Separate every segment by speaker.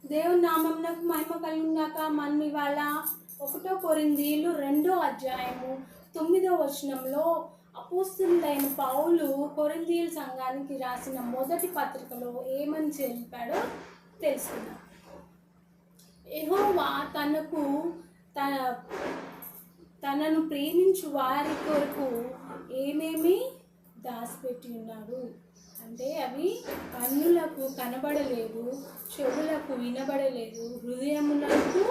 Speaker 1: దేవుని నామమునకు మహిమ కలుగుగాక. మనం ఇవాళ 1 కొరింథీయులు 2 అధ్యాయము 9 వచనంలో అపోస్తలుడైన పౌలు కొరింథీయుల సంఘానికి రాసిన మొదటి పత్రికలో ఏమని చెప్పాడో తెలుసుకుందాం. యెహోవా తనను ప్రేమించు వారి కొరకు ఏమేమి దాచిపెట్టి ఉన్నాడు అంటే అవి కన్నులకు కనబడలేదు, చెవులకు వినబడలేదు, హృదయములకు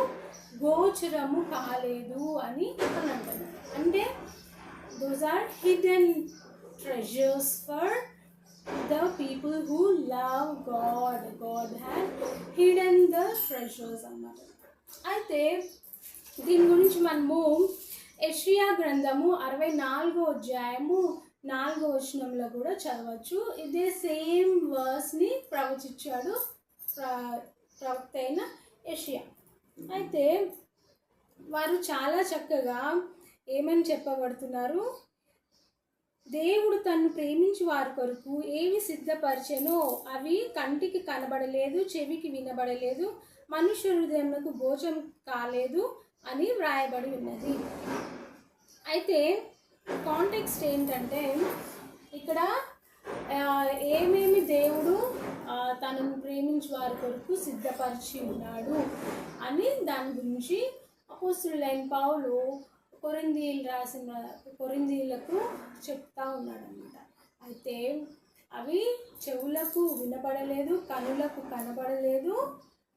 Speaker 1: గోచరము కాలేదు అని అంటున్నాడు. అంటే those are hidden treasures for the people who love God. God had hidden the treasures అన్నమాట. అయితే దీని గురించి మనము యెషయా గ్రంథము 64 అధ్యాయము 4 వచనంలో కూడా చదవచ్చు. ఇదే సేమ్ వర్స్ని ప్రవచించాడు ప్రవక్త అయిన యెషయా. అయితే వారు చాలా చక్కగా ఏమని చెప్పబడుతున్నారు, దేవుడు తన్ను ప్రేమించి వారి కొరకు ఏవి సిద్ధపరిచెనో అవి కంటికి కనబడలేదు, చెవికి వినబడలేదు, మనుష్య హృదయంలో గోచరం కాలేదు అని వ్రాయబడి ఉన్నది. అయితే కాంటెక్స్ట్ ఏంటంటే ఇక్కడ ఏమేమి దేవుడు తనను ప్రేమించి వారి కొరకు సిద్ధపరిచి ఉన్నాడు అని దాని గురించి అపోస్తలుడైన పౌలు కొరింథీయులకు చెప్తా ఉన్నాడనమాట. అయితే అవి చెవులకు వినపడలేదు, కనులకు కనబడలేదు,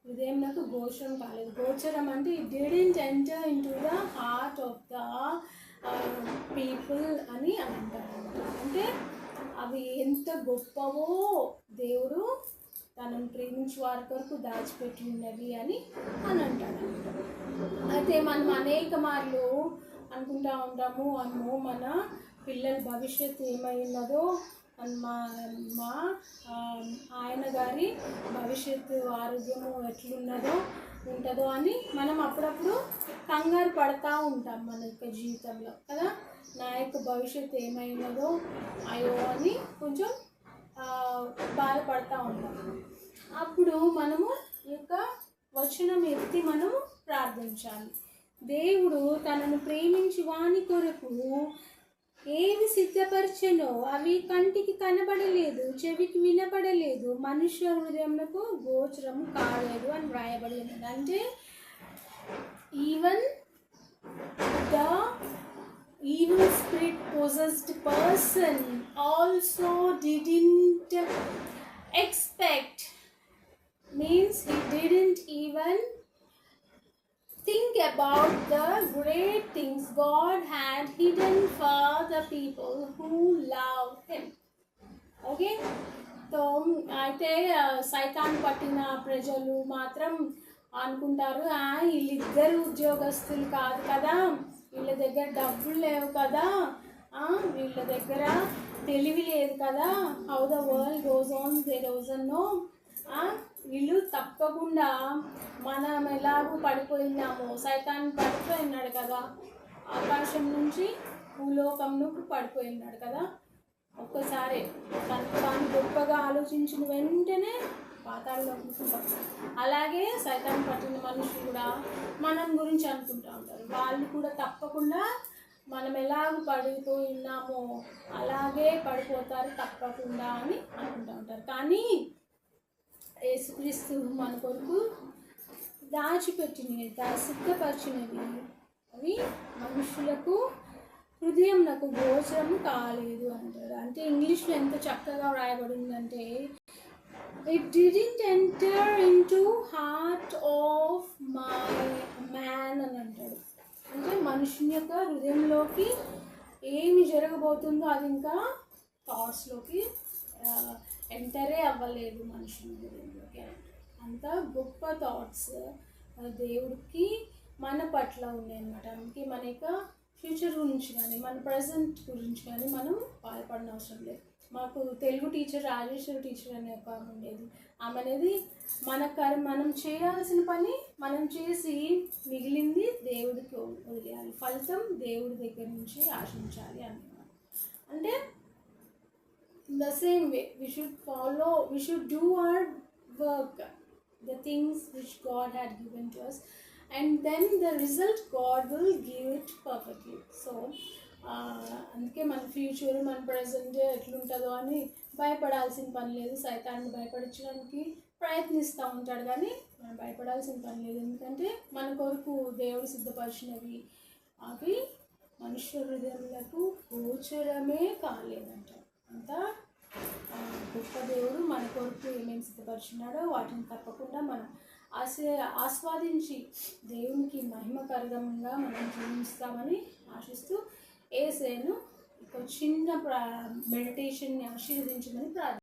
Speaker 1: హృదయంకు గోచరం కాలేదు. గోచరం అంటే it didn't enter into the heart of the people అని అంటారు. అంటే అవి ఎంత గొప్పవో దేవుడు తనను ప్రేమించి వారి కొరకు దాచిపెట్టి ఉన్నవి అని అంటాడు. అయితే మనం అనేక మార్లు అనుకుంటూ ఉంటాము, అమ్మో మన పిల్లల భవిష్యత్తు ఏమై ఉన్నదో, మా ఆయన గారి భవిష్యత్తు ఆరోగ్యము ఉంటుందో అని మనం అప్పుడప్పుడు కంగారు పడుతూ ఉంటాం మన యొక్క జీవితంలో కదా. నా యొక్క భవిష్యత్తు ఏమై ఉన్నదో అయ్యో అని కొంచెం బాధపడుతూ ఉంటాం. అప్పుడు మనము ఈ యొక్క వచనం ఎత్తి మనము ప్రార్థించాలి. దేవుడు తనను ప్రేమించి వాని కొరకు ఏవి సిద్ధపరిచెనో అవి కంటికి కనబడలేదు, చెవికి వినబడలేదు, మనుష్య హృదయంలో గోచరము కాలేదు అని వ్రాయబడి ఉన్నది. అంటే even the evil spirit possessed person also didn't expect, means he didn't even think about the great things God had hidden for the people who love him. Okay, so అయితే సైతాన్ పట్టిన ప్రజలు మాత్రం అనుకుంటారు, వీళ్ళిద్దరు ఉద్యోగస్తులు కాదు కదా, వీళ్ళ దగ్గర డబ్బులు లేవు కదా, వీళ్ళ దగ్గర తెలివి లేదు కదా, how the world goes on they doesn't know, వీళ్ళు తప్పకుండా మనం ఎలాగూ పడిపోయినామో, సైతాన్ పడిపోయినాడు కదా, ఆకాశం నుంచి భూలోకంలోకి పడిపోయినాడు కదా, ఒక్కసారి తాను గొప్పగా ఆలోచించిన వెంటనే పాతాళంలో కూర్చుంటాం. అలాగే సైతాన్ పట్టిన మనుషులు కూడా మనం గురించి అనుకుంటూ ఉంటారు, వాళ్ళు కూడా తప్పకుండా మనం ఎలాగ పడిపోయినామో అలాగే పడిపోతారు తప్పకుండా అని అనుకుంటూ ఉంటారు. కానీ యేసుక్రీస్తు మన కొరకు దాచిపెట్టినవి, సిద్ధపరిచినవి అవి మనుషులకు హృదయంకు గోచరం కాలేదు అంటారు. అంటే ఇంగ్లీష్లో ఎంత చక్కగా వ్రాయబడిందంటే, it didn't enter into heart of my man అని అంటాడు. అంటే మనుషుని యొక్క హృదయంలోకి ఏమి జరగబోతుందో అది ఇంకా థాట్స్లోకి ఎంటరే అవ్వలేదు మనుషుని హృదయంలోకి. అంత గొప్ప థాట్స్ దేవుడికి మన పట్ల ఉన్నాయి అన్నమాట. అందుకే మన యొక్క ఫ్యూచర్ గురించి కానీ మన ప్రజెంట్ గురించి కానీ మనం బాధపడిన అవసరం లేదు. మాకు తెలుగు టీచర్ రాజేశ్వరి టీచర్ అనే ఒక ఆమె ఉండేది. ఆమె అనేది మనం చేయాల్సిన పని మనం చేసి మిగిలింది దేవుడికి వదిలేయాలి, ఫలితం దేవుడి దగ్గర నుంచి ఆశించాలి అన్నమాట. అంటే in the same way we should do our work the things which God had given to us, and then the result God will give it perfectly. So అందుకే మన ఫ్యూచర్ మన ప్రజెంట్ ఎట్లుంటుందో అని భయపడాల్సిన పని లేదు. సైతాన్ని భయపడించడానికి ప్రయత్నిస్తూ ఉంటాడు, కానీ మనం భయపడాల్సిన పని లేదు. ఎందుకంటే మన కొరకు దేవుడు సిద్ధపరిచినవి అవి మనుష్య హృదయములకు గోచరమే కాలేదంట. అంతా గొప్ప దేవుడు మన కొరకు ఏమేమి సిద్ధపరిచినాడో వాటిని తప్పకుండా మనం ఆస్వాదించి దేవునికి మహిమకరంగా మనం జీవిస్తామని ఆశిస్తూ యేసయ్యను ఒక చిన్న మెడిటేషన్ని ఆశీర్వదించమని ప్రార్థన.